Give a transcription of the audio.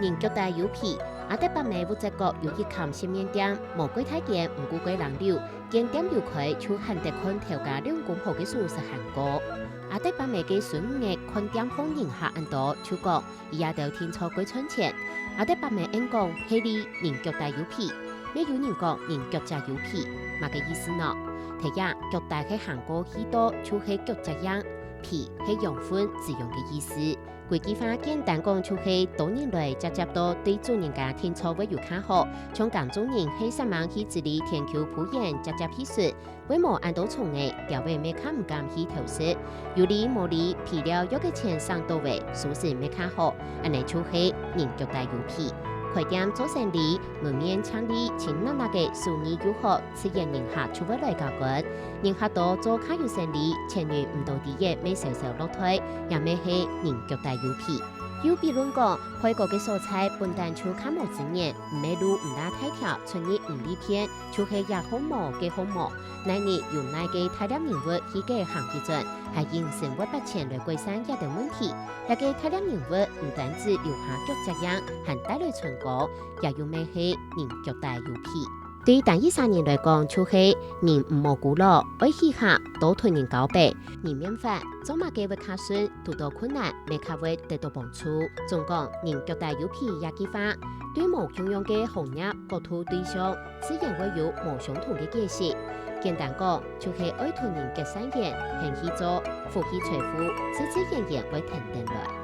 人腳大有皮，阿德北美烏隻國有一冚新面店，無幾太見，唔顧幾人流，見店有開，就限得看調價2公鋪嘅數是限高。阿德北美嘅孫藝看店鋪人客很多，就講伊也都聽錯幾寸錢。阿德北美應講係你人腳大有皮，咩有人講人腳窄有皮，乜嘅意思呢？第一，腳大係限過許多，就係腳窄樣。皮係養分自用嘅意思，規句話簡單講就係多年來直接到對主人家聽錯會有較好，從講主人係什麼去治理天球鋪言直接批述，為無按到從嘅調位咩看唔敢去投資，有理無理皮料有嘅錢上到位，屬實咩較好，安尼就係人腳大有皮。開店做生意，門面창리請那嘅收益如何，自然人客就會來交關。人客多做卡有生意，錢源唔到啲嘢，未稍稍落退，也咩係人腳大有皮。有比論講，開國嘅蔬菜本單就卡無資源，唔係路唔大太條，春日唔利片，就係也好磨嘅好磨。那日用那嘅大量人物去嘅行基準，係形成100錢來歸山一定問題。那個大量人物唔單止留下腳這樣，還帶來成果，也有咩係人腳大有皮。對單一3年來講，就係人唔無辜咯，愛去下都同人交白，人免法做乜嘅會卡順，遇到困難未卡會得到幫助。總講人腳大有皮也幾花，對無共用嘅行業各土對象，自然會有無相同嘅解釋。簡單講，就係愛同人結善緣，行去做，福氣財富，自自然然會停定來。